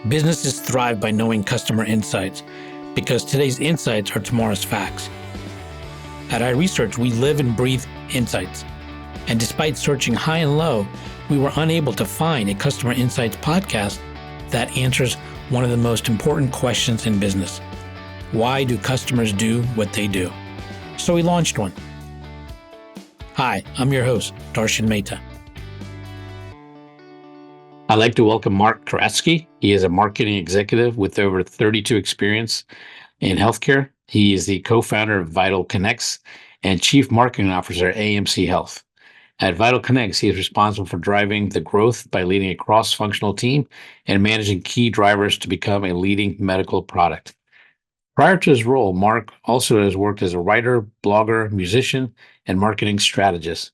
Businesses thrive by knowing customer insights because today's insights are tomorrow's facts. At iResearch, we live and breathe insights. And despite searching high and low, we were unable to find a customer insights podcast that answers one of the most important questions in business. Why do customers do what they do? So we launched one. Hi, I'm your host, Darshan Mehta. I'd like to welcome Marc Kerachsky. He is a marketing executive with over 32 experience in healthcare. He is the co-founder of VitalConex and chief marketing officer at AMC Health. At VitalConex, he is responsible for driving the growth by leading a cross-functional team and managing key drivers to become a leading medical product. Prior to his role, Marc also has worked as a writer, blogger, musician, and marketing strategist.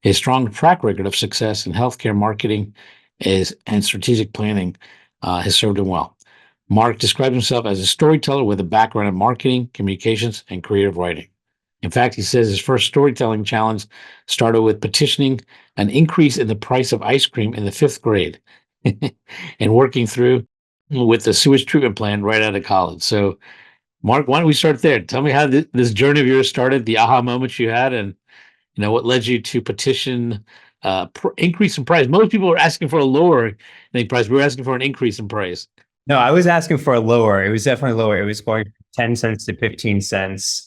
His strong track record of success in healthcare marketing and strategic planning has served him well. Marc describes himself as a storyteller with a background in marketing, communications, and creative writing. In fact, he says his first storytelling challenge started with petitioning an increase in the price of ice cream in the 5th grade and working through with the sewage treatment plant right out of college. So, Marc, why don't we start there? Tell me how this journey of yours started, the aha moments you had, and what led you to petition increase in price. Most people were asking for a lower price. We were asking for an increase in price. No, I was asking for a lower. It was definitely lower. It was going 10 cents to 15 cents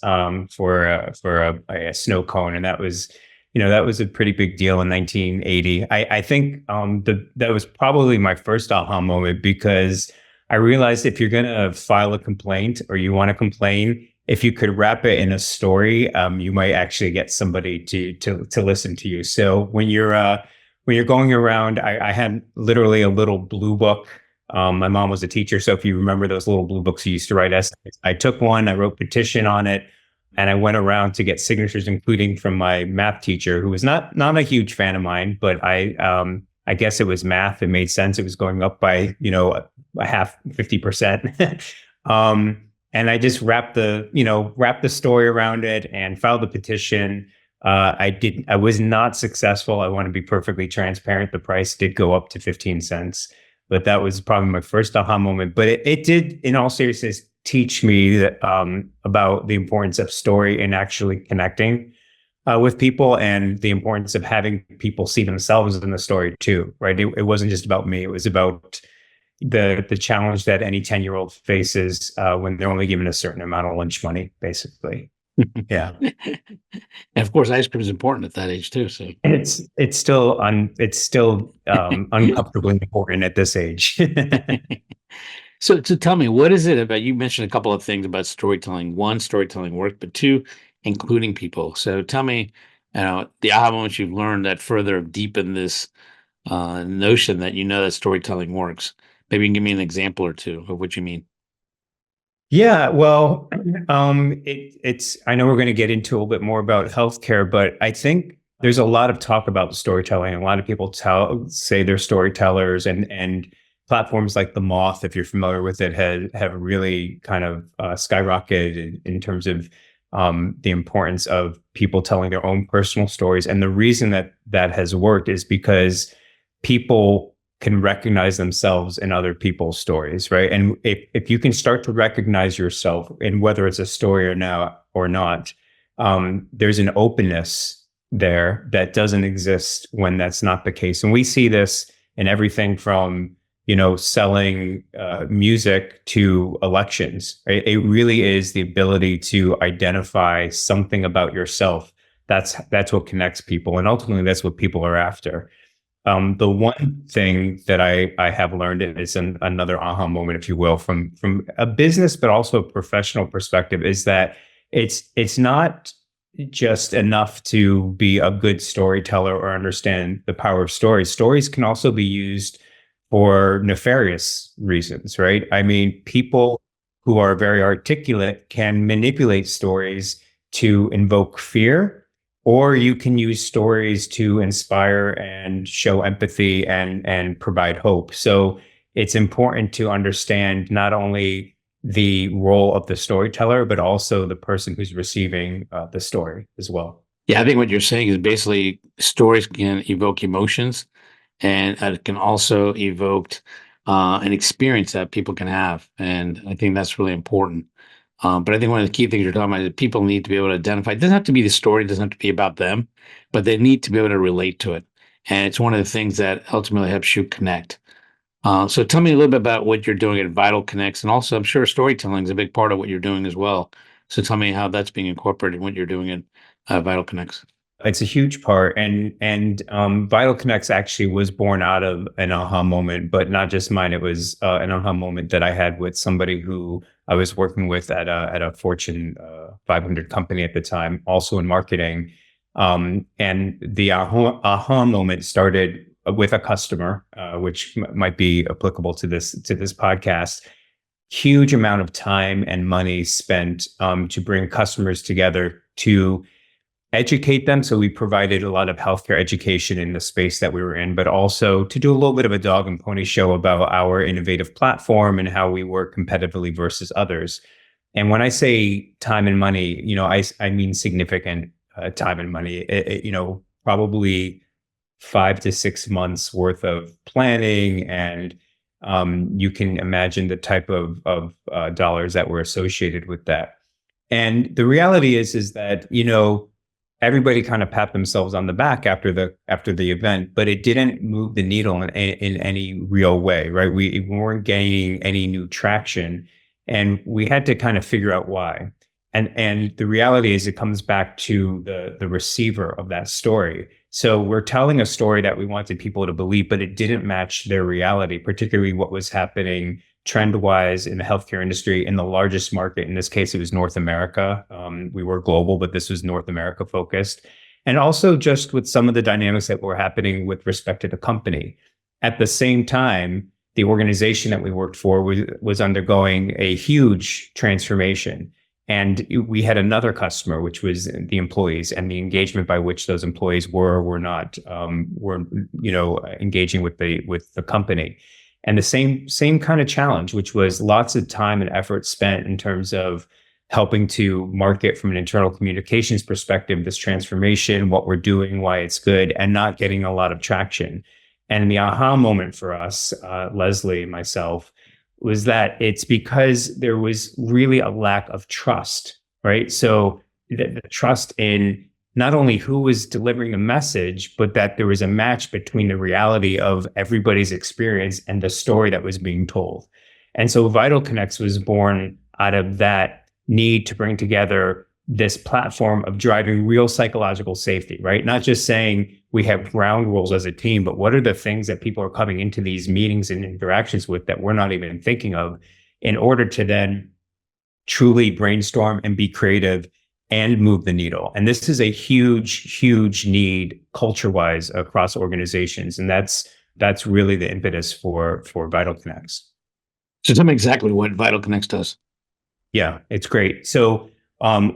for a snow cone, and that was a pretty big deal in 1980. I think that was probably my first aha moment, because I realized if you're going to file a complaint or you want to complain, if you could wrap it in a story, you might actually get somebody to listen to you. So when you're going around, I had literally a little blue book. My mom was a teacher, so if you remember those little blue books you used to write essays, I took one, I wrote petition on it, and I went around to get signatures, including from my math teacher, who was not a huge fan of mine, but I guess it was math. It made sense. It was going up by a half 50%. And I just wrapped the story around it and filed the petition. I was not successful. I want to be perfectly transparent. The price did go up to 15 cents, but that was probably my first aha moment. But it did, in all seriousness, teach me that, about the importance of story and actually connecting with people, and the importance of having people see themselves in the story too, right? It wasn't just about me. It was about the challenge that any 10-year-old faces when they're only given a certain amount of lunch money, basically. Yeah. And of course, ice cream is important at that age too. So it's still uncomfortably important at this age. So tell me, what is it about, you mentioned a couple of things about storytelling. One, storytelling work, but two, including people. So tell me, the aha moments you've learned that further deepen this notion that that storytelling works. Maybe you can give me an example or two of what you mean. Yeah, well, it's. I know we're going to get into a little bit more about healthcare, but I think there's a lot of talk about storytelling. A lot of people say they're storytellers, and platforms like The Moth, if you're familiar with it, have really kind of skyrocketed in terms of the importance of people telling their own personal stories. And the reason that has worked is because people can recognize themselves in other people's stories, right? And if you can start to recognize yourself in whether it's a story or not, there's an openness there that doesn't exist when that's not the case. And we see this in everything from selling music to elections, right? It really is the ability to identify something about yourself. That's what connects people, and ultimately that's what people are after. The one thing that I have learned is another aha moment, if you will, from a business but also a professional perspective, is that it's not just enough to be a good storyteller or understand the power of stories. Stories can also be used for nefarious reasons, right? I mean, people who are very articulate can manipulate stories to invoke fear, or you can use stories to inspire and show empathy and provide hope. So it's important to understand not only the role of the storyteller, but also the person who's receiving the story as well. Yeah, I think what you're saying is basically stories can evoke emotions, and it can also evoke and experience that people can have. And I think that's really important. But I think one of the key things you're talking about is that people need to be able to identify. It doesn't have to be the story, it doesn't have to be about them, but they need to be able to relate to it. And it's one of the things that ultimately helps you connect. So tell me a little bit about what you're doing at VitalConex, and also I'm sure storytelling is a big part of what you're doing as well. So tell me how that's being incorporated in what you're doing at VitalConex. It's a huge part, and VitalConex actually was born out of an aha moment, but not just mine. It was an aha moment that I had with somebody who I was working with at a Fortune 500 company at the time, also in marketing. And the aha moment started with a customer, which might be applicable to this podcast. Huge amount of time and money spent to bring customers together to educate them. So we provided a lot of healthcare education in the space that we were in, but also to do a little bit of a dog and pony show about our innovative platform and how we work competitively versus others. And when I say time and money, I mean significant time and money. Probably 5 to 6 months worth of planning, and you can imagine the type of dollars that were associated with that. And the reality is that everybody kind of pat themselves on the back after the event, but it didn't move the needle in any real way, right? We weren't gaining any new traction, and we had to kind of figure out why. And the reality is, it comes back to the receiver of that story. So we're telling a story that we wanted people to believe, but it didn't match their reality, particularly what was happening trend-wise in the healthcare industry in the largest market. In this case, it was North America. We were global, but this was North America focused. And also just with some of the dynamics that were happening with respect to the company. At the same time, the organization that we worked for was undergoing a huge transformation. And we had another customer, which was the employees, and the engagement by which those employees were not engaging with the company. And the same kind of challenge, which was lots of time and effort spent in terms of helping to market from an internal communications perspective, this transformation, what we're doing, why it's good, and not getting a lot of traction. And the aha moment for us, Leslie and myself, was that it's because there was really a lack of trust, right? So the trust in not only who was delivering the message, but that there was a match between the reality of everybody's experience and the story that was being told. And so VitalConex was born out of that need to bring together this platform of driving real psychological safety, right? Not just saying we have ground rules as a team, but what are the things that people are coming into these meetings and interactions with that we're not even thinking of, in order to then truly brainstorm and be creative and move the needle. And this is a huge need culture-wise across organizations. And that's really the impetus for VitalConex. So tell me exactly what VitalConex does. Yeah, it's great. So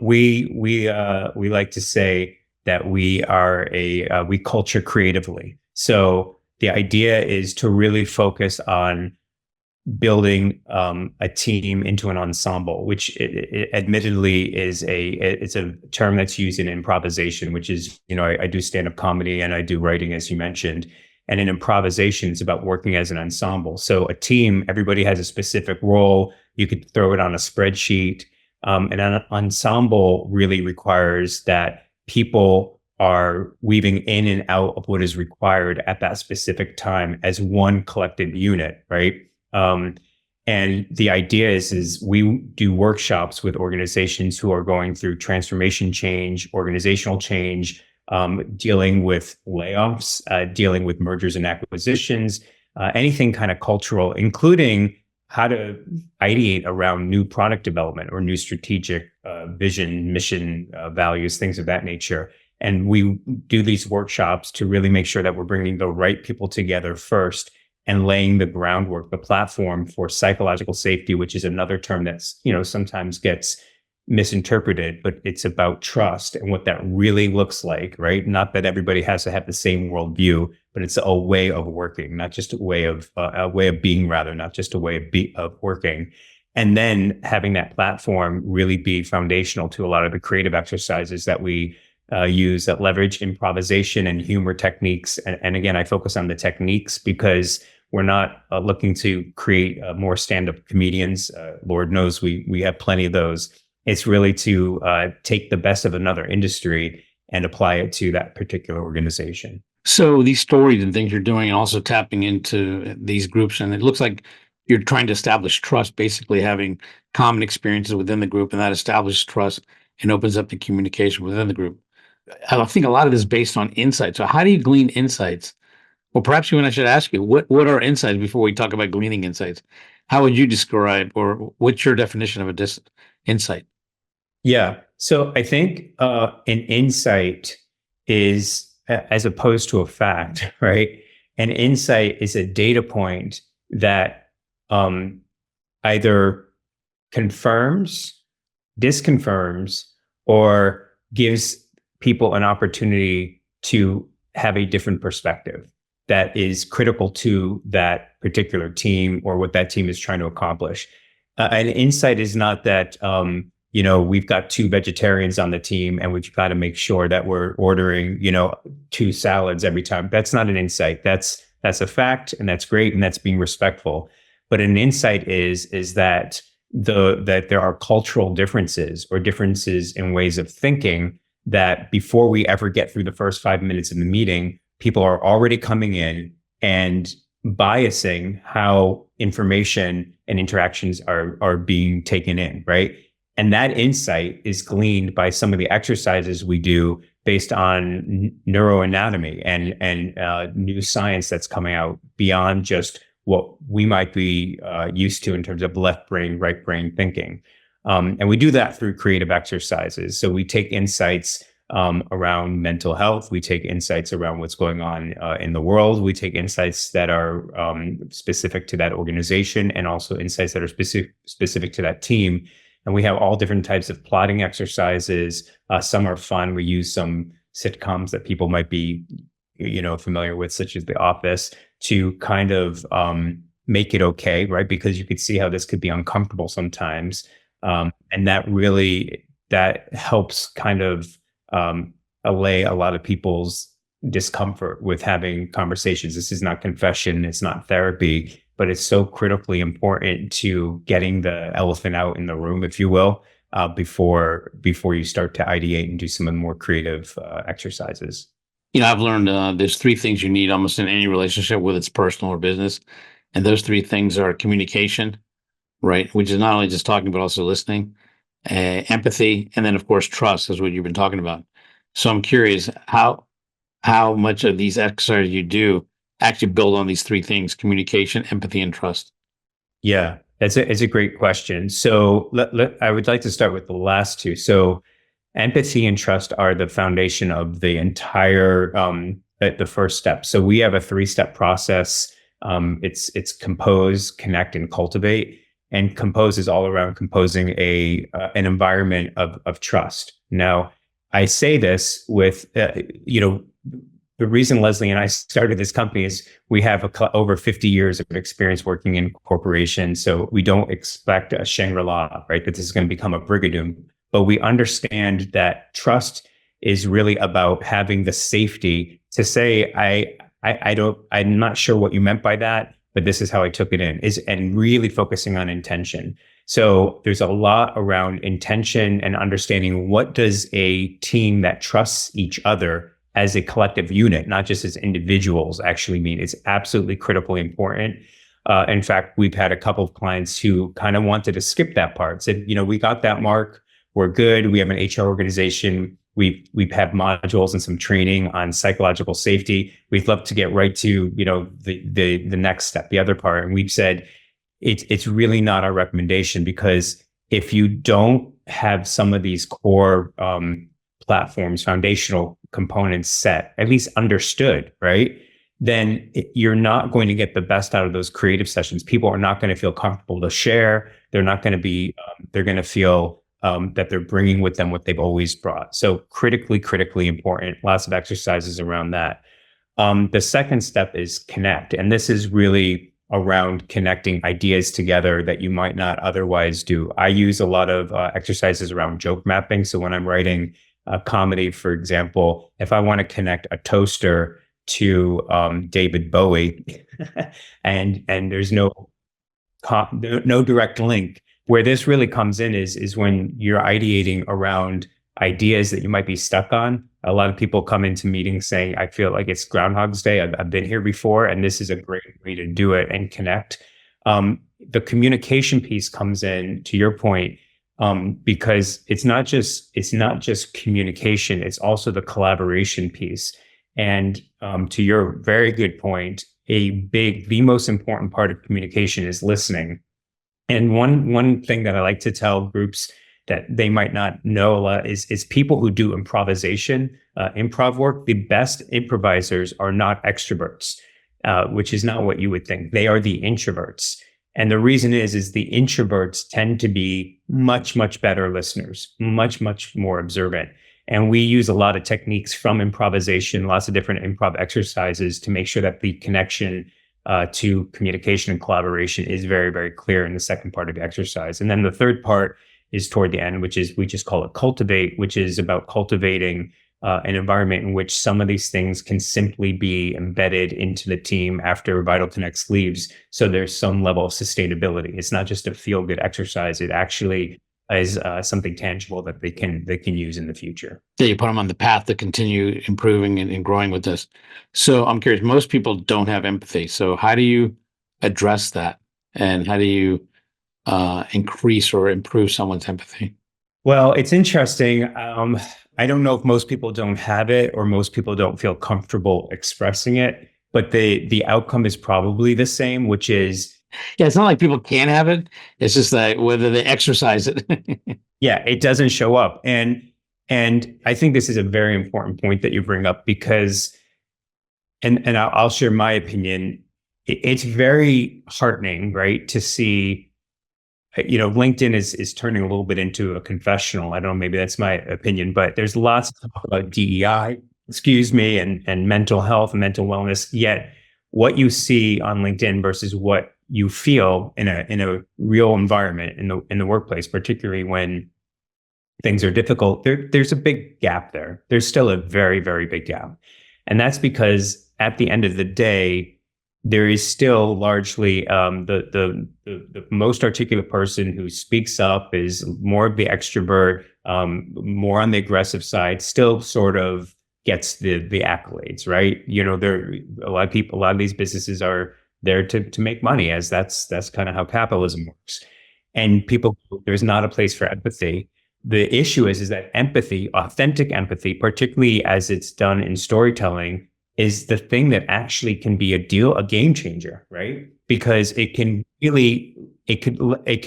we like to say that we culture creatively. So the idea is to really focus on building a team into an ensemble, which it admittedly it's a term that's used in improvisation, which is, I do stand-up comedy and I do writing, as you mentioned. And in improvisation, it's about working as an ensemble. So a team, everybody has a specific role. You could throw it on a spreadsheet. And an ensemble really requires that people are weaving in and out of what is required at that specific time as one collective unit, right? And the idea is we do workshops with organizations who are going through transformation change, organizational change, dealing with layoffs, dealing with mergers and acquisitions, anything kind of cultural, including how to ideate around new product development or new strategic vision, mission, values, things of that nature. And we do these workshops to really make sure that we're bringing the right people together first and laying the groundwork, the platform for psychological safety, which is another term that's, sometimes gets misinterpreted, but it's about trust and what that really looks like, right? Not that everybody has to have the same worldview, but it's a way of working, not just a way of being, rather, not just a way of working. And then having that platform really be foundational to a lot of the creative exercises that we use that leverage improvisation and humor techniques. And again, I focus on the techniques because We're not looking to create more stand-up comedians. Lord knows we have plenty of those. It's really to take the best of another industry and apply it to that particular organization. So these stories and things you're doing, and also tapping into these groups, and it looks like you're trying to establish trust, basically having common experiences within the group, and that establishes trust and opens up the communication within the group. I think a lot of this is based on insight. So how do you glean insights? Well, perhaps even I should ask you, what are insights before we talk about gleaning insights? How would you describe, or what's your definition of a insight? Yeah. So I think an insight is, as opposed to a fact, right? An insight is a data point that either confirms, disconfirms, or gives people an opportunity to have a different perspective that is critical to that particular team or what that team is trying to accomplish. An insight is not that we've got 2 vegetarians on the team and we've got to make sure that we're ordering 2 salads every time. That's not an insight. That's a fact, and that's great, and that's being respectful. But an insight is that that there are cultural differences or differences in ways of thinking that before we ever get through the first 5 minutes of the meeting, people are already coming in and biasing how information and interactions are being taken in, right? And that insight is gleaned by some of the exercises we do based on neuroanatomy and new science that's coming out beyond just what we might be used to in terms of left brain, right brain thinking. And we do that through creative exercises. So we take insights around mental health. We take insights around what's going on in the world. We take insights that are specific to that organization, and also insights that are specific to that team. And we have all different types of plotting exercises. Some are fun. We use some sitcoms that people might be, familiar with, such as The Office, to kind of make it okay, right? Because you could see how this could be uncomfortable sometimes. And that helps kind of allay a lot of people's discomfort with having conversations. This is not confession. It's not therapy, but it's so critically important to getting the elephant out in the room, if you will, before you start to ideate and do some of the more creative exercises. I've learned there's 3 things you need almost in any relationship, whether it's personal or business. And those 3 things are communication, right? Which is not only just talking, but also listening, empathy, and then, of course, trust is what you've been talking about. So I'm curious how much of these exercises you do actually build on these 3 things: communication, empathy, and trust. Yeah, it's a great question. So I would like to start with the last 2. So empathy and trust are the foundation of the entire, the first step. So we have a 3-step process. It's compose, connect, and cultivate. And compose is all around composing an environment of trust. Now, I say this with, the reason Leslie and I started this company is we have over 50 years of experience working in corporations. So we don't expect a Shangri-La, right? That this is going to become a Brigadoon. But we understand that trust is really about having the safety to say, I'm not sure what you meant by that, but this is how I took it in, and really focusing on intention. So there's a lot around intention and understanding what does a team that trusts each other as a collective unit, not just as individuals, actually mean. It's absolutely critically important. In fact, we've had a couple of clients who kind of wanted to skip that part, said, we got that, Marc, we're good. We have an HR organization. We've had modules and some training on psychological safety. We'd love to get right to, the next step, the other part. And we've said, it's really not our recommendation, because if you don't have some of these core platforms, foundational components set, at least understood, right, then you're not going to get the best out of those creative sessions. People are not going to feel comfortable to share. They're not going to be, they're going to feel that they're bringing with them what they've always brought. So critically important. Lots of exercises around that. The second step is connect. And this is really around connecting ideas together that you might not otherwise do. I use a lot of exercises around joke mapping. So when I'm writing a comedy, for example, if I want to connect a toaster to David Bowie, and there's no direct link. Where this really comes in is when you're ideating around ideas that you might be stuck on. A lot of people come into meetings saying, I feel like it's Groundhog's Day. I've been here before, and this is a great way to do it and connect. The communication piece comes in, to your point, because it's not just communication, it's also the collaboration piece. And to your very good point, the most important part of communication is listening. And one thing that I like to tell groups that they might not know a lot is people who do improvisation, improv work. The best improvisers are not extroverts, which is not what you would think. They are the introverts. And the reason is the introverts tend to be much, much better listeners, much, much more observant. And we use a lot of techniques from improvisation, lots of different improv exercises to make sure that the connection to communication and collaboration is very, very clear in the second part of the exercise. And then the third part is toward the end, which is, we just call it cultivate, which is about cultivating an environment in which some of these things can simply be embedded into the team after VitalConex leaves. So there's some level of sustainability. It's not just a feel-good exercise. It actually is something tangible that they can use in the future. Yeah, you put them on the path to continue improving and growing with this. So I'm curious, most people don't have empathy. So how do you address that? And how do you increase or improve someone's empathy? Well, it's interesting. I don't know if most people don't have it or most people don't feel comfortable expressing it, but the outcome is probably the same, which is, yeah, it's not like people can't have it. It's just that whether they exercise it. yeah, it doesn't show up. And I think this is a very important point that you bring up because, and I'll share my opinion. It's very heartening, right, to see, LinkedIn is turning a little bit into a confessional. I don't know, maybe that's my opinion, but there's lots of talk about DEI, and mental health and mental wellness. Yet what you see on LinkedIn versus what you feel in a real environment in the workplace, particularly when things are difficult, there's a big gap there. There's still a very, very big gap. And that's because at the end of the day, there is still largely the most articulate person who speaks up is more of the extrovert, more on the aggressive side, still sort of gets the accolades, right? There a lot of these businesses are there to make money, as that's kind of how capitalism works. And there's not a place for empathy. The issue is that empathy, authentic empathy, particularly as it's done in storytelling, is the thing that actually can be a game changer, right? Because it could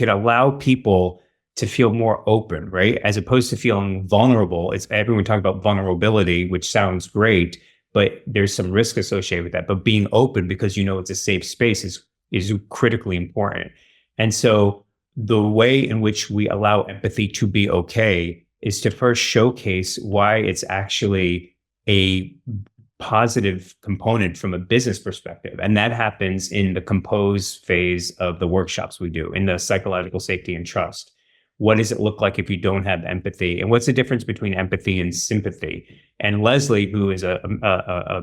allow people to feel more open, right? As opposed to feeling vulnerable. It's everyone talking about vulnerability, which sounds great, but there's some risk associated with that. But being open because it's a safe space is critically important. And so the way in which we allow empathy to be okay is to first showcase why it's actually a positive component from a business perspective. And that happens in the compose phase of the workshops we do, in the psychological safety and trust. What does it look like if you don't have empathy? And what's the difference between empathy and sympathy? And Leslie, who is a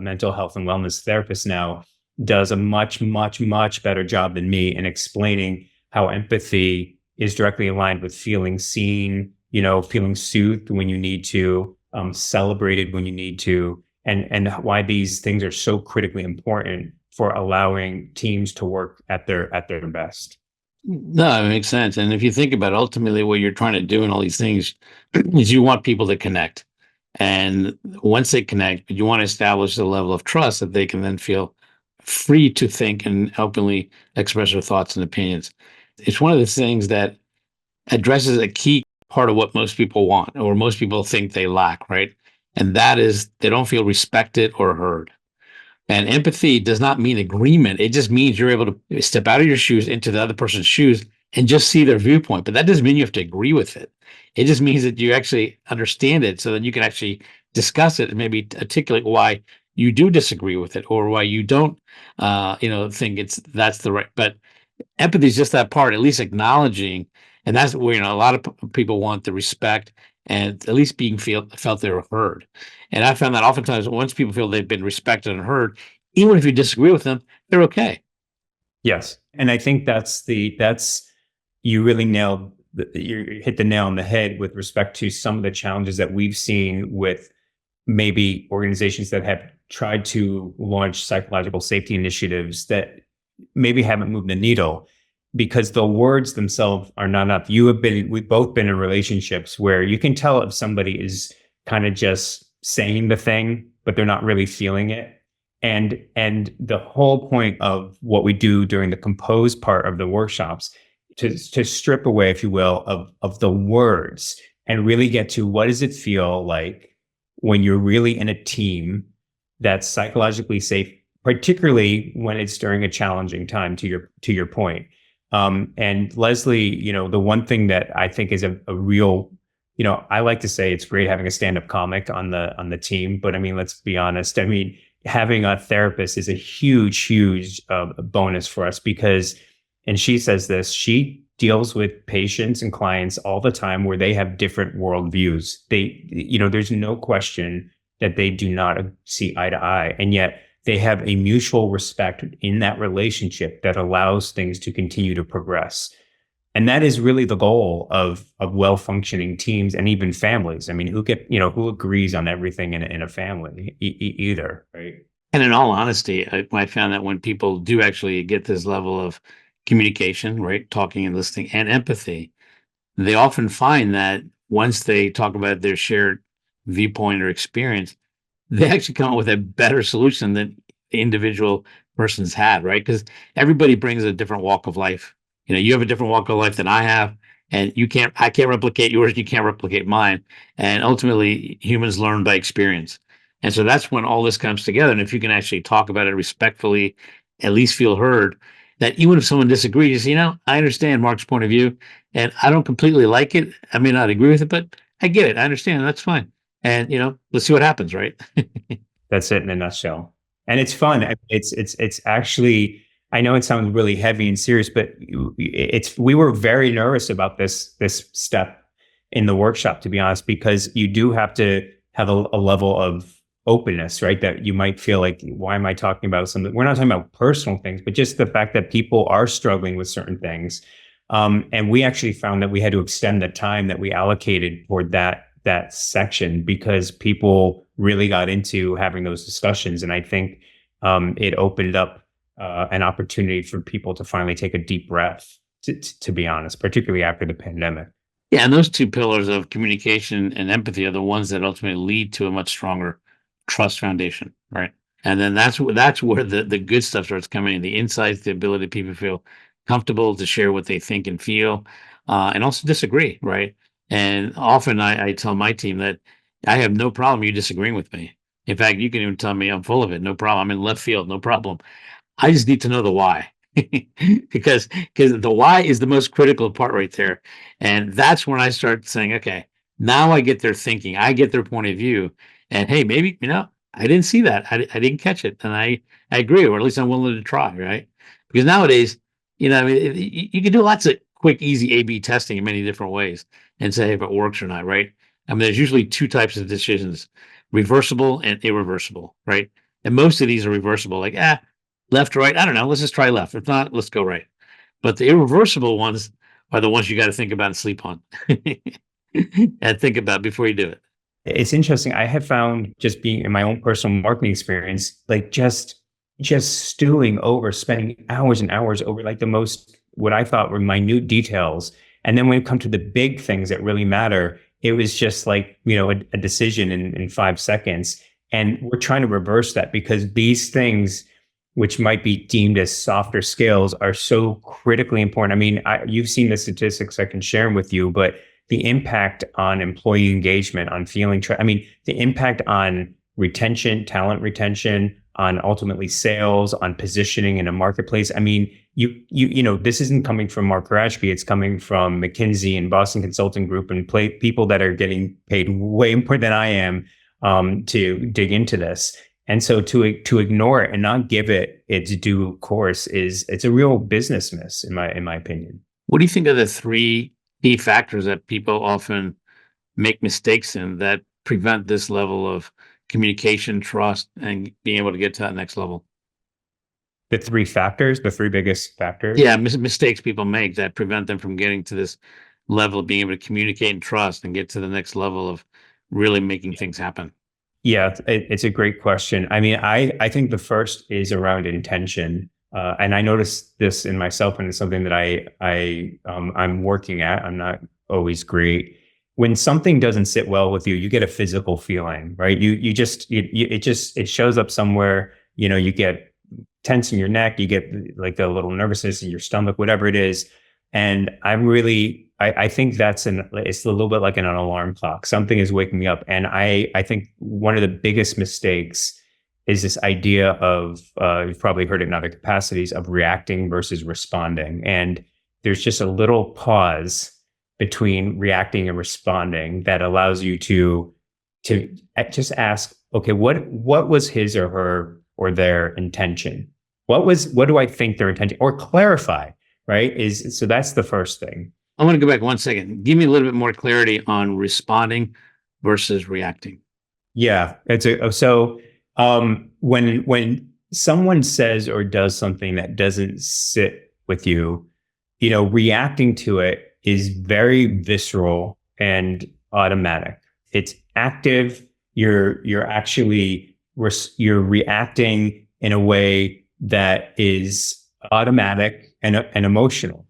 mental health and wellness therapist now, does a much, much, much better job than me in explaining how empathy is directly aligned with feeling seen, feeling soothed when you need to, celebrated when you need to, and why these things are so critically important for allowing teams to work at their best. No, it makes sense. And if you think about it, ultimately what you're trying to do in all these things is you want people to connect. And once they connect, you want to establish a level of trust that they can then feel free to think and openly express their thoughts and opinions. It's one of the things that addresses a key part of what most people want or most people think they lack, right? And that is they don't feel respected or heard. And empathy does not mean agreement. It just means you're able to step out of your shoes into the other person's shoes and just see their viewpoint. But that doesn't mean you have to agree with it. It just means that you actually understand it so that you can actually discuss it and maybe articulate why you do disagree with it or why you don't, think that's the right. But empathy is just that part, at least acknowledging. And that's where, a lot of people want the respect and at least felt they were heard. And I found that oftentimes once people feel they've been respected and heard, even if you disagree with them, they're okay. Yes. And I think you really you hit the nail on the head with respect to some of the challenges that we've seen with maybe organizations that have tried to launch psychological safety initiatives that maybe haven't moved the needle because the words themselves are not enough. We've both been in relationships where you can tell if somebody is kind of just saying the thing, but they're not really feeling it. And the whole point of what we do during the compose part of the workshops to strip away, if you will, of the words and really get to what does it feel like when you're really in a team that's psychologically safe, particularly when it's during a challenging time, to your point. And Leslie, the one thing that I think is a real, I like to say it's great having a stand-up comic on the team, but I mean, let's be honest. I mean, having a therapist is a huge bonus for us because, and she says this, she deals with patients and clients all the time where they have different worldviews. There's no question that they do not see eye to eye, and yet they have a mutual respect in that relationship that allows things to continue to progress. And that is really the goal of well-functioning teams and even families. I mean, who agrees on everything in a family either, right? And in all honesty, I found that when people do actually get this level of communication, right, talking and listening and empathy, they often find that once they talk about their shared viewpoint or experience, they actually come up with a better solution than the individual person's had, right? Because everybody brings a different walk of life. You have a different walk of life than I have, and I can't replicate yours, you can't replicate mine. And ultimately, humans learn by experience. And so that's when all this comes together. And if you can actually talk about it respectfully, at least feel heard, that even if someone disagrees, you say, I understand Mark's point of view, and I don't completely like it. I may not agree with it, but I get it. I understand. That's fine. And let's see what happens, right? That's it in a nutshell. And it's fun. It's actually, I know it sounds really heavy and serious, but we were very nervous about this step in the workshop, to be honest, because you do have to have a level of openness, right? That you might feel like, why am I talking about something? We're not talking about personal things, but just the fact that people are struggling with certain things. And we actually found that we had to extend the time that we allocated toward that section because people really got into having those discussions. And I think it opened up an opportunity for people to finally take a deep breath, to be honest, particularly after the pandemic. Yeah, and those two pillars of communication and empathy are the ones that ultimately lead to a much stronger trust foundation, right? And then that's where the good stuff starts coming in, the insights, the ability people feel comfortable to share what they think and feel, and also disagree, right? And often I tell my team that I have no problem you disagreeing with me. In fact, you can even tell me I'm full of it, no problem. I'm in left field, no problem. I just need to know the why. because the why is the most critical part right there. And that's when I start saying, okay, now I get their thinking, I get their point of view. And hey, maybe, I didn't see that. I didn't catch it. And I agree, or at least I'm willing to try, right? Because nowadays, I mean, you can do lots of quick, easy A/B testing in many different ways and say if it works or not, right? I mean, there's usually two types of decisions, reversible and irreversible, right? And most of these are reversible, like, left, right, I don't know, let's just try left. If not, let's go right. But the irreversible ones are the ones you got to think about and sleep on and think about before you do it. It's interesting. I have found, just being in my own personal marketing experience, like just stewing over, spending hours and hours over like the most, what I thought were minute details. And then when it comes to the big things that really matter, it was just like, a decision in 5 seconds. And we're trying to reverse that because these things, which might be deemed as softer skills, are so critically important. I mean, you've seen the statistics, I can share them with you, but the impact on employee engagement, on feeling, the impact on retention, talent retention, on ultimately sales, on positioning in a marketplace. I mean, this isn't coming from Marc Kerachsky. It's coming from McKinsey and Boston Consulting Group and people that are getting paid way more than I am to dig into this. And so to ignore it and not give it its due course it's a real business miss in my opinion. What do you think are the three key factors that people often make mistakes in that prevent this level of communication, trust, and being able to get to that next level? The three biggest factors. Yeah, mistakes people make that prevent them from getting to this level of being able to communicate and trust and get to the next level of really making things happen. Yeah, it's a great question. I mean, I think the first is around intention, and I noticed this in myself, and it's something that I'm working at. I'm not always great. When something doesn't sit well with you, you get a physical feeling, right? It shows up somewhere. You get tense in your neck, you get like a little nervousness in your stomach, whatever it is. And I think it's a little bit like an alarm clock. Something is waking me up. And I think one of the biggest mistakes is this idea of, you've probably heard it in other capacities, of reacting versus responding. And there's just a little pause between reacting and responding that allows you to just ask, okay, what was his or her or their intention? What do I think their intention, or clarify, right? So that's the first thing. I want to go back 1 second. Give me a little bit more clarity on responding versus reacting. Yeah, when someone says or does something that doesn't sit with you, reacting to it is very visceral and automatic. It's active. You're reacting in a way that is automatic and emotional.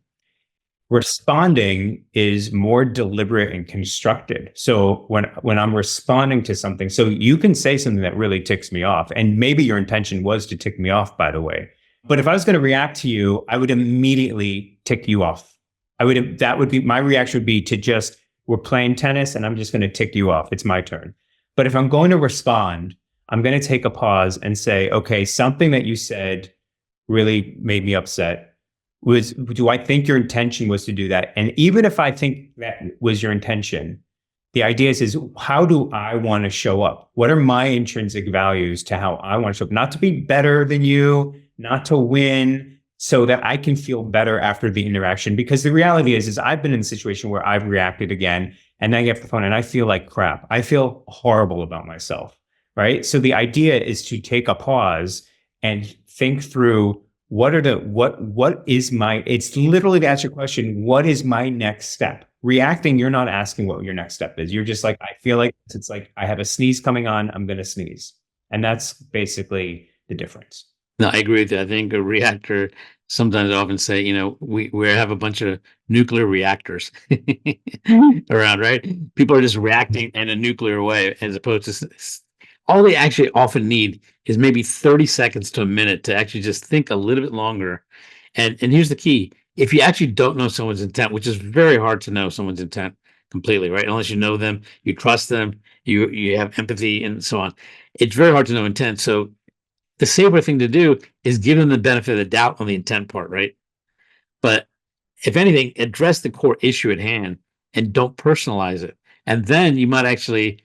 Responding is more deliberate and constructed. So when I'm responding to something, so you can say something that really ticks me off, and maybe your intention was to tick me off, by the way. But if I was going to react to you, I would immediately tick you off. My reaction would be to just, we're playing tennis and I'm just going to tick you off. It's my turn. But if I'm going to respond, I'm going to take a pause and say, okay, something that you said really made me upset. Do I think your intention was to do that? And even if I think that was your intention, the idea is how do I want to show up? What are my intrinsic values to how I want to show up? Not to be better than you, not to win, so that I can feel better after the interaction. Because the reality is I've been in a situation where I've reacted again, and then I get off the phone and I feel like crap. I feel horrible about myself, right? So the idea is to take a pause and think through, it's literally to ask your question, what is my next step? Reacting, you're not asking what your next step is. You're just like, I feel like it's like I have a sneeze coming on, I'm going to sneeze. And that's basically the difference. No, I agree with you. I think a reactor, sometimes I often say, we have a bunch of nuclear reactors around, right? People are just reacting in a nuclear way, as opposed to all they actually often need is maybe 30 seconds to a minute to actually just think a little bit longer. And here's the key. If you actually don't know someone's intent, which is very hard to know someone's intent completely, right? Unless you know them, you trust them, you have empathy and so on. It's very hard to know intent. So the safer thing to do is give them the benefit of the doubt on the intent part, right? But if anything, address the core issue at hand and don't personalize it. And then you might actually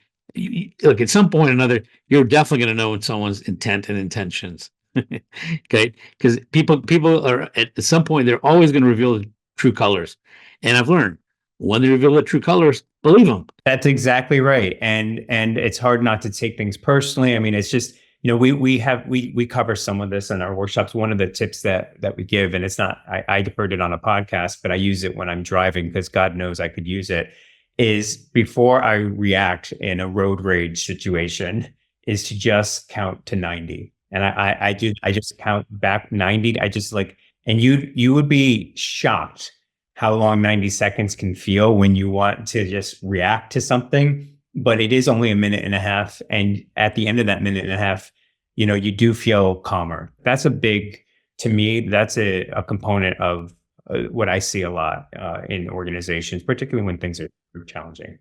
look, at some point or another, you're definitely going to know someone's intent and intentions. Okay, because people are at some point, they're always going to reveal true colors. And I've learned, when they reveal the true colors, believe them. That's exactly right. And it's hard not to take things personally. I mean, it's just, we cover some of this in our workshops. One of the tips that we give, and it's not, I heard it on a podcast, but I use it when I'm driving because God knows I could use it, is before I react in a road rage situation, is to just count to 90. And I just count back 90. I just and you would be shocked how long 90 seconds can feel when you want to just react to something, but it is only a minute and a half. And at the end of that minute and a half, you do feel calmer. That's to me, that's a component of what I see a lot in organizations, particularly when things are challenging.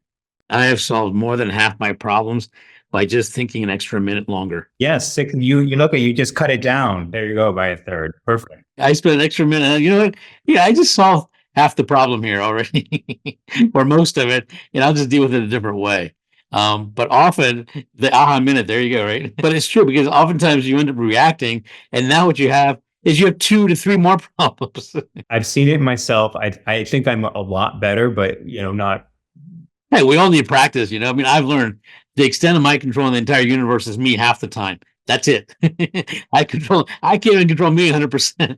I have solved more than half my problems by just thinking an extra minute longer. Yes, you just cut it down. There you go, by a third. Perfect. I spent an extra minute. You know what? Yeah, I just solved half the problem here already, or most of it, and I'll just deal with it a different way. But often the aha minute, there you go, right? But it's true, because oftentimes you end up reacting, and now what you have is you have 2 to 3 more problems. I've seen it myself. I think I'm a lot better, but not Hey, we all need practice, you know. I mean, I've learned the extent of my control in the entire universe is me half the time. That's it. I can't even control me 100%.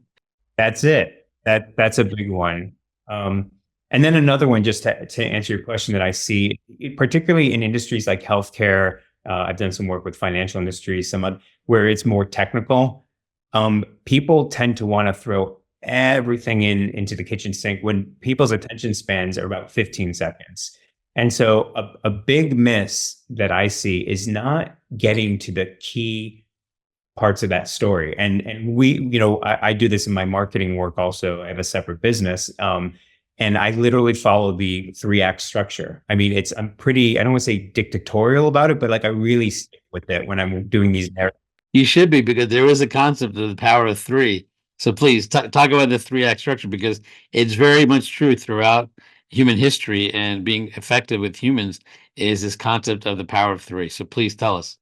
That's it. That's a big one. And then another one, just to answer your question, that I see, particularly in industries like healthcare. I've done some work with financial industries, where it's more technical. People tend to want to throw everything into the kitchen sink when people's attention spans are about 15 seconds. And so a big miss that I see is not getting to the key parts of that story. And we, I do this in my marketing work also. I have a separate business. And I literally follow the 3 act structure. I mean, I'm pretty, I don't want to say dictatorial about it, but like I really stick with it when I'm doing these narratives. You should be, because there is a concept of the power of three. So please talk about the 3 act structure, because it's very much true throughout human history, and being effective with humans is this concept of the power of three. So please tell us.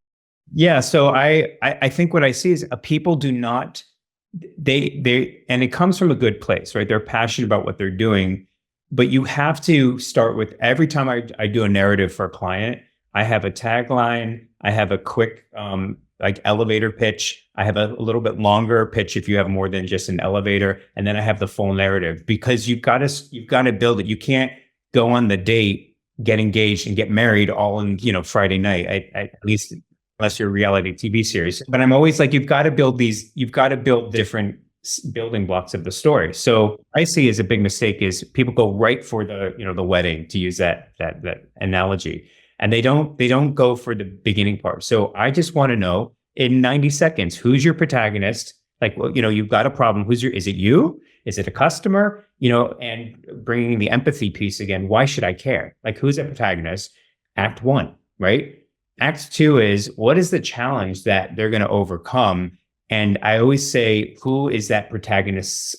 Yeah. So I think what I see is people do not, and it comes from a good place, right? They're passionate about what they're doing, but you have to start with, every time I do a narrative for a client, I have a tagline, I have a quick, like elevator pitch. I have a little bit longer pitch if you have more than just an elevator, and then I have the full narrative, because you've got to build it. You can't go on the date, get engaged, and get married all in Friday night. At least unless you're a reality TV series. But I'm always like, you've got to build different building blocks of the story. So I see as a big mistake is people go right for the wedding, to use that analogy. And they don't go for the beginning part. So I just want to know, in 90 seconds, who's your protagonist? Like, well, you've got a problem. Is it you? Is it a customer? And bringing the empathy piece again. Why should I care? Like, who's the protagonist? Act 1, right? Act 2 is, what is the challenge that they're going to overcome? And I always say, who is that protagonist's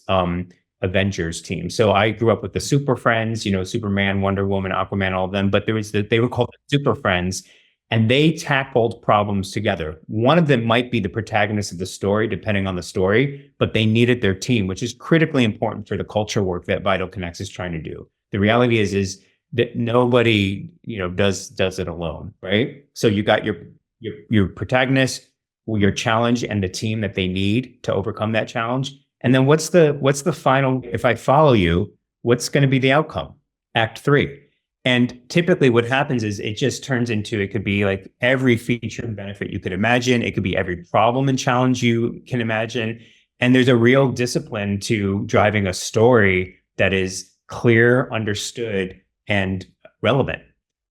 Avengers team? So I grew up with the Super Friends, Superman, Wonder Woman, Aquaman, all of them. But they were called the Super Friends, and they tackled problems together. One of them might be the protagonist of the story, depending on the story, but they needed their team, which is critically important for the culture work that VitalConex is trying to do. The reality is that nobody, does it alone, right? So you got your protagonist, your challenge, and the team that they need to overcome that challenge. And then what's the final? If I follow you, what's going to be the outcome? Act 3. And typically, what happens is it just turns into, it could be like every feature and benefit you could imagine. It could be every problem and challenge you can imagine. And there's a real discipline to driving a story that is clear, understood, and relevant.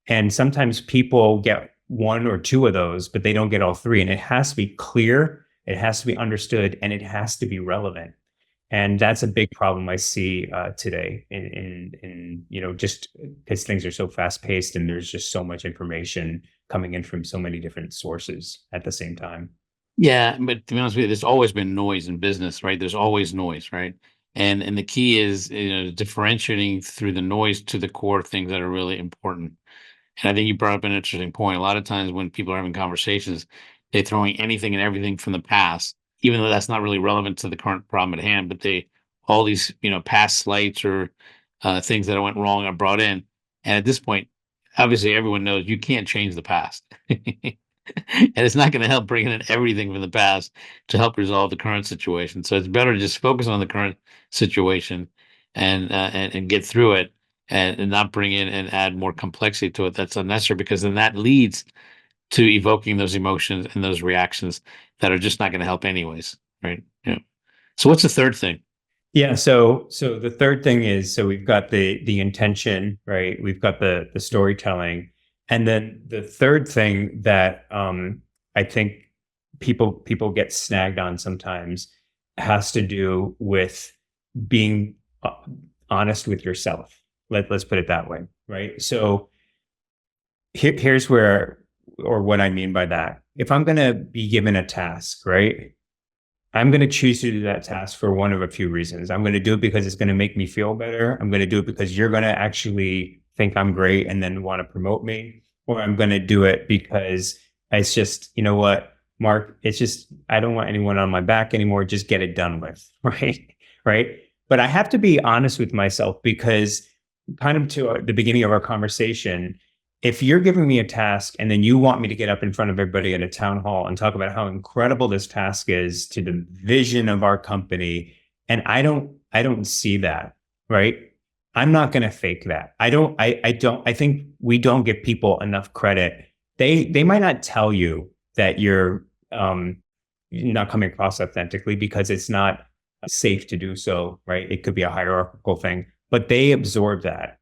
And sometimes people get 1 or 2 of those, but they don't get all 3. And it has to be clear, it has to be understood, and it has to be relevant. And that's a big problem I see today in just because things are so fast paced and there's just so much information coming in from so many different sources at the same time. Yeah, but to be honest with you, there's always been noise in business, right? There's always noise, right? And the key is, differentiating through the noise to the core things that are really important. And I think you brought up an interesting point. A lot of times when people are having conversations, they're throwing anything and everything from the past, even though that's not really relevant to the current problem at hand. But all these, past slights or things that went wrong are brought in. And at this point, obviously, everyone knows you can't change the past. And it's not going to help bringing in everything from the past to help resolve the current situation. So it's better to just focus on the current situation and get through it, and not bring in and add more complexity to it that's unnecessary, because then that leads to evoking those emotions and those reactions that are just not going to help anyways, right? Yeah. So what's the third thing? Yeah. So the third thing is, so we've got the intention, right? We've got the storytelling. And then the third thing that I think people get snagged on sometimes has to do with being honest with yourself. Let's put it that way, right? So here's what I mean by that. If I'm going to be given a task, right, I'm going to choose to do that task for one of a few reasons. I'm going to do it because it's going to make me feel better. I'm going to do it because you're going to actually think I'm great and then want to promote me. Or I'm going to do it because it's just, you know what, Mark, it's just, I don't want anyone on my back anymore. Just get it done with, right? Right. But I have to be honest with myself, because kind of to the beginning of our conversation, if you're giving me a task and then you want me to get up in front of everybody at a town hall and talk about how incredible this task is to the vision of our company, and I don't see that, right? I'm not going to fake that. I think we don't give people enough credit. They might not tell you that you're not coming across authentically because it's not safe to do so, right? It could be a hierarchical thing, but they absorb that.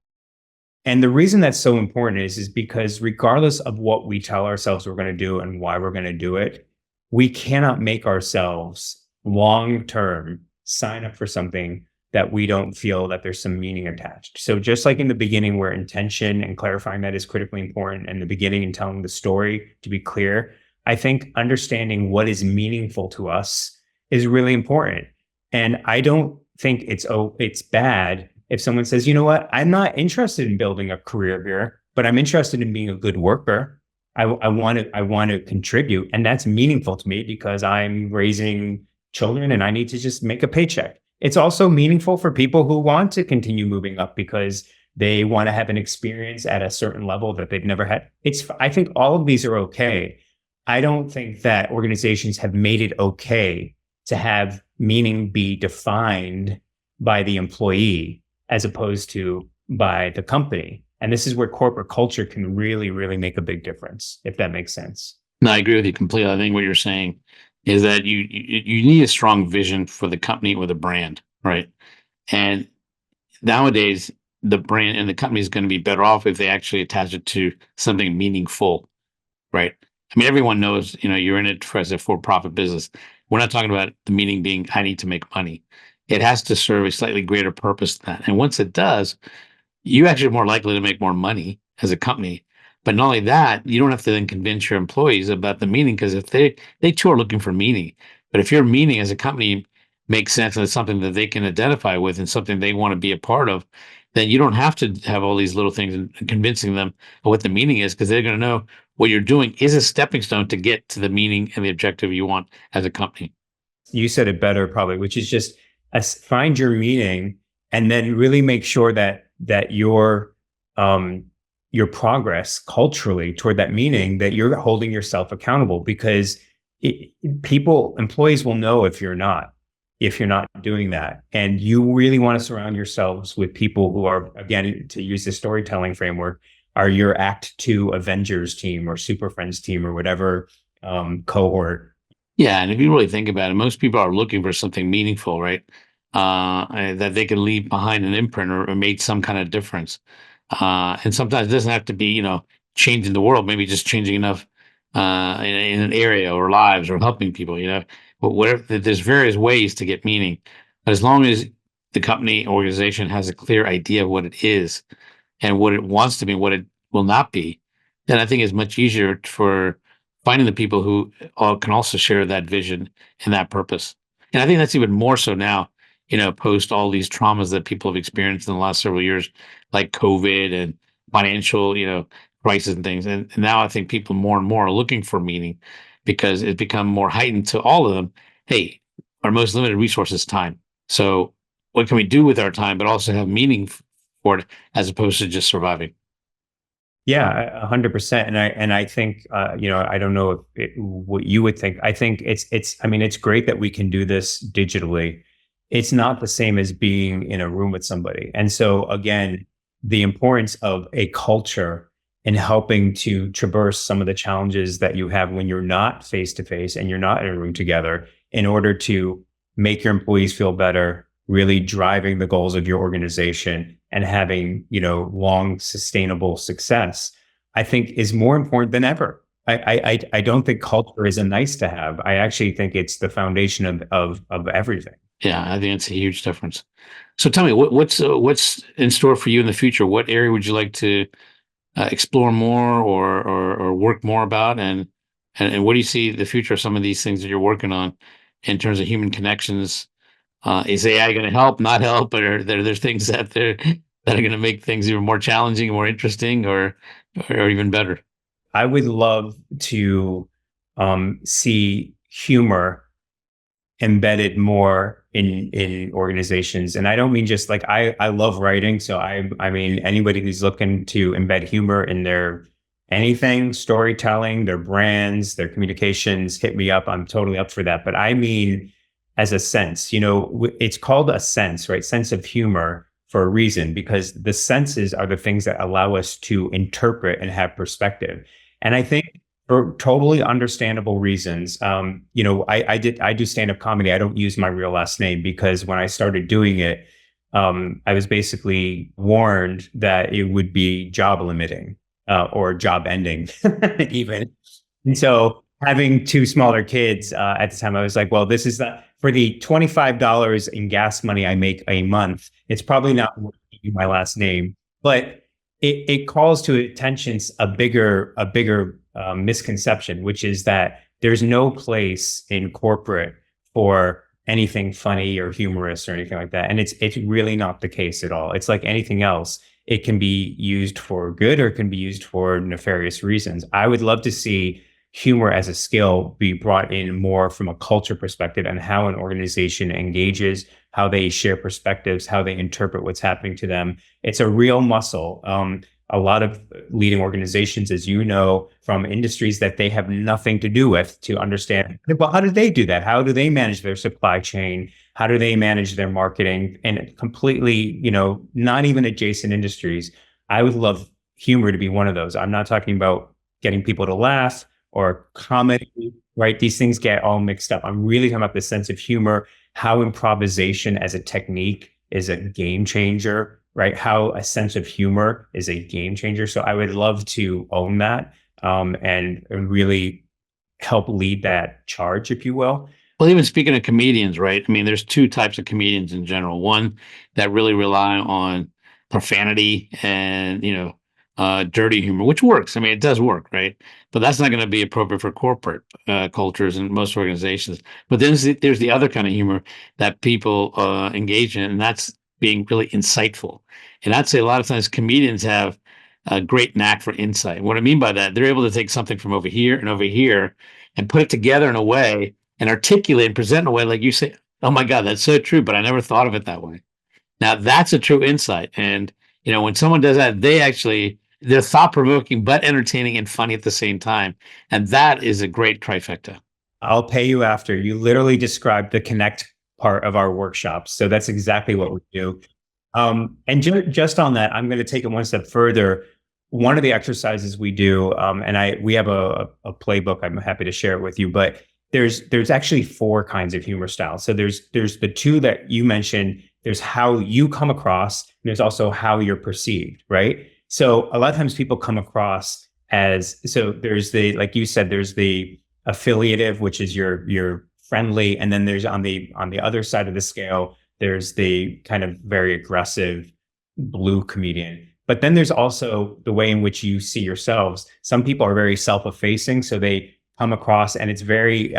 And the reason that's so important is because regardless of what we tell ourselves we're going to do and why we're going to do it, we cannot make ourselves long term sign up for something that we don't feel that there's some meaning attached. So just like in the beginning where intention and clarifying that is critically important, and the beginning and telling the story to be clear, I think understanding what is meaningful to us is really important. And I don't think it's bad if someone says, you know what, I'm not interested in building a career here, but I'm interested in being a good worker. I want to contribute, and that's meaningful to me because I'm raising children and I need to just make a paycheck. It's also meaningful for people who want to continue moving up because they want to have an experience at a certain level that they've never had. I think all of these are okay. I don't think that organizations have made it okay to have meaning be defined by the employee as opposed to by the company. And this is where corporate culture can really, really make a big difference, if that makes sense. No, I agree with you completely. I think what you're saying is that you need a strong vision for the company or the brand, right? And nowadays, the brand and the company is going to be better off if they actually attach it to something meaningful, right? I mean, everyone knows, you're in it as a for-profit business. We're not talking about the meaning being, I need to make money. It has to serve a slightly greater purpose than that. And once it does, you actually are more likely to make more money as a company. But not only that, you don't have to then convince your employees about the meaning, because if they too are looking for meaning. But if your meaning as a company makes sense and it's something that they can identify with and something they want to be a part of, then you don't have to have all these little things and convincing them of what the meaning is, because they're going to know what you're doing is a stepping stone to get to the meaning and the objective you want as a company. You said it better probably, which is just find your meaning and then really make sure that your progress culturally toward that meaning, that you're holding yourself accountable, because employees will know if you're not doing that. And you really want to surround yourselves with people who are, again, to use the storytelling framework, are your Act Two Avengers team or Super Friends team or whatever cohort. Yeah, and if you really think about it, most people are looking for something meaningful, right? That they can leave behind an imprint or made some kind of difference. And sometimes it doesn't have to be, changing the world, maybe just changing enough in an area or lives or helping people, But whatever, there's various ways to get meaning. But as long as the company organization has a clear idea of what it is and what it wants to be, what it will not be, then I think it's much easier for finding the people who can also share that vision and that purpose. And I think that's even more so now, post all these traumas that people have experienced in the last several years, like COVID and financial, crisis and things. And now I think people more and more are looking for meaning because it's become more heightened to all of them. Hey, our most limited resource is time. So what can we do with our time, but also have meaning for it as opposed to just surviving? Yeah, 100%. And I think I don't know what you would think. I think it's great that we can do this digitally. It's not the same as being in a room with somebody. And so again, the importance of a culture in helping to traverse some of the challenges that you have when you're not face to face and you're not in a room together, in order to make your employees feel better, really driving the goals of your organization and having, long sustainable success, I think is more important than ever. I don't think culture is a nice to have. I actually think it's the foundation of everything. Yeah, I think it's a huge difference. So tell me, what's in store for you in the future? What area would you like to explore more or work more about, and what do you see the future of some of these things that you're working on in terms of human connections? Is AI going to help, not help, or there's things that are going to make things even more challenging, more interesting, or even better? I would love to see humor embedded more in organizations. And I don't mean just like, I love writing. So I mean, anybody who's looking to embed humor in their anything, storytelling, their brands, their communications, hit me up. I'm totally up for that. But I mean, as a sense, it's called a sense, right? Sense of humor for a reason, because the senses are the things that allow us to interpret and have perspective. And I think for totally understandable reasons, I do stand-up comedy. I don't use my real last name because when I started doing it, I was basically warned that it would be job limiting or job ending even. And so having two smaller kids at the time, I was like, well, this is for the $25 in gas money I make a month, it's probably not worth my last name. But it calls to attention a bigger misconception, which is that there's no place in corporate for anything funny or humorous or anything like that. And it's really not the case at all. It's like anything else. It can be used for good or it can be used for nefarious reasons. I would love to see humor as a skill be brought in more from a culture perspective and how an organization engages, how they share perspectives, how they interpret what's happening to them. It's a real muscle. A lot of leading organizations, as you know, from industries that they have nothing to do with, to understand, well, how do they do that? How do they manage their supply chain? How do they manage their marketing? And completely, not even adjacent industries. I would love humor to be one of those. I'm not talking about getting people to laugh or comedy, right? These things get all mixed up. I'm really talking about the sense of humor, how improvisation as a technique is a game changer, right? How a sense of humor is a game changer. So I would love to own that and really help lead that charge, if you will. Well, even speaking of comedians, right? I mean, there's two types of comedians in general. One that really rely on profanity and, dirty humor, which works. I mean, it does work, right? But that's not going to be appropriate for corporate cultures and most organizations. But then there's the other kind of humor that people engage in, and that's being really insightful. And I'd say a lot of times comedians have a great knack for insight. What I mean by that, they're able to take something from over here and put it together in a way and articulate and present in a way like you say, oh my God, that's so true, but I never thought of it that way. Now that's a true insight. And, when someone does that, they're thought-provoking, but entertaining and funny at the same time. And that is a great trifecta. I'll pay you after. You literally described the connect part of our workshops. So that's exactly what we do. And just on that, I'm going to take it one step further. One of the exercises we do, and we have a playbook. I'm happy to share it with you, but there's actually 4 kinds of humor styles. So there's the 2 that you mentioned. There's how you come across. And there's also how you're perceived, right? So a lot of times people come across so there's like you said, there's the affiliative, which is your friendly, and then there's on the other side of the scale, there's the kind of very aggressive blue comedian. But then there's also the way in which you see yourselves. Some people are very self-effacing, so they come across and it's very,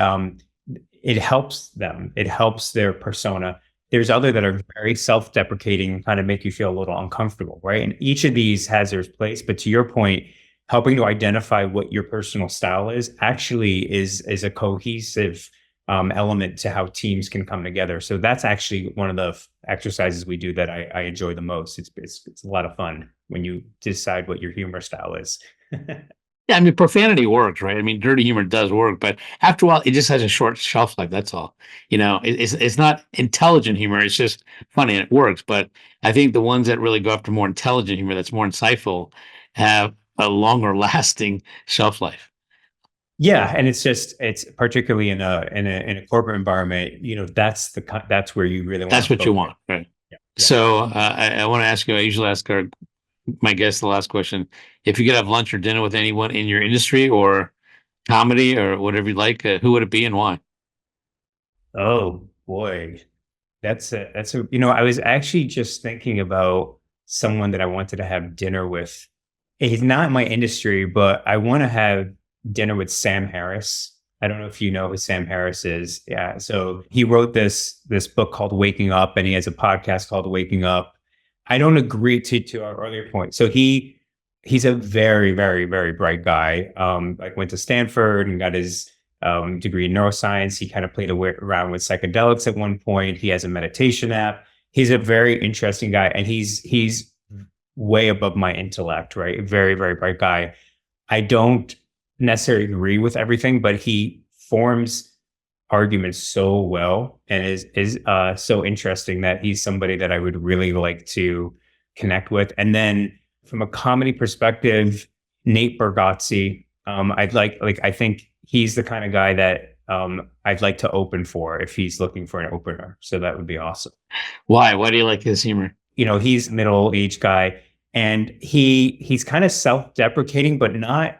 it helps them. It helps their persona. There's other that are very self-deprecating, kind of make you feel a little uncomfortable, right? And each of these has their place. But to your point, helping to identify what your personal style is actually is a cohesive element to how teams can come together. So that's actually one of the exercises we do that I enjoy the most. It's a lot of fun when you decide what your humor style is. Yeah, I mean, profanity works, right? I mean, dirty humor does work, but after a while, it just has a short shelf life. That's all. It's not intelligent humor. It's just funny and it works. But I think the ones that really go after more intelligent humor, that's more insightful, have a longer lasting shelf life. Yeah, and it's particularly in a corporate environment. That's where you really want. That's what you want, right? Yeah. So I want to ask you. I usually ask my guests the last question: if you could have lunch or dinner with anyone in your industry or comedy or whatever you like, who would it be and why? Oh boy, that's a. I was actually just thinking about someone that I wanted to have dinner with. He's not in my industry, but I want to have dinner with Sam Harris. I don't know if you know who Sam Harris is. Yeah. So he wrote this book called Waking Up, and he has a podcast called Waking Up. I don't agree to our earlier point. So he's a very, very, very bright guy. Like went to Stanford and got his degree in neuroscience. He kind of played around with psychedelics at one point. He has a meditation app. He's a very interesting guy, and he's way above my intellect, right? Very, very bright guy. I don't necessarily agree with everything, but he forms arguments so well and is so interesting that he's somebody that I would really like to connect with. And then from a comedy perspective, Nate Bargatze, I think he's the kind of guy that I'd like to open for if he's looking for an opener. So that would be awesome. Why? Why do you like his humor? He's a middle-aged guy, and he's kind of self-deprecating, but not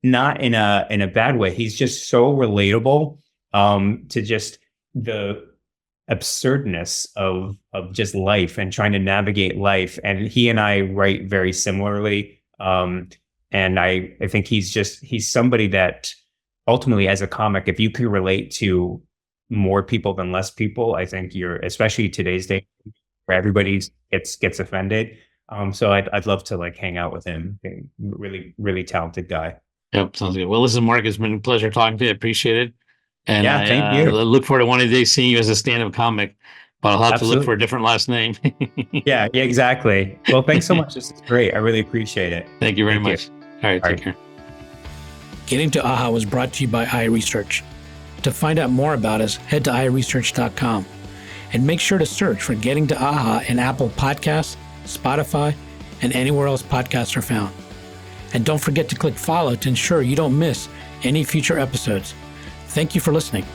in a bad way. He's just so relatable to just the absurdness of just life and trying to navigate life. And he and I write very similarly. And I think he's somebody that ultimately, as a comic, if you can relate to more people than less people, I think especially today's day where everybody gets offended. So I'd love to hang out with him. Really, really talented guy. Yep, sounds good. Well, listen, Marc, it's been a pleasure talking to you. I appreciate it. And yeah, thank you. Look forward to one of these days seeing you as a stand-up comic, but I'll have to look for a different last name. yeah, exactly. Well, thanks so much. This is great. I really appreciate it. Thank you very much. All right, take care. Getting to AHA was brought to you by iResearch. To find out more about us, head to iResearch.com and make sure to search for Getting to AHA in Apple Podcasts, Spotify, and anywhere else podcasts are found. And don't forget to click follow to ensure you don't miss any future episodes. Thank you for listening.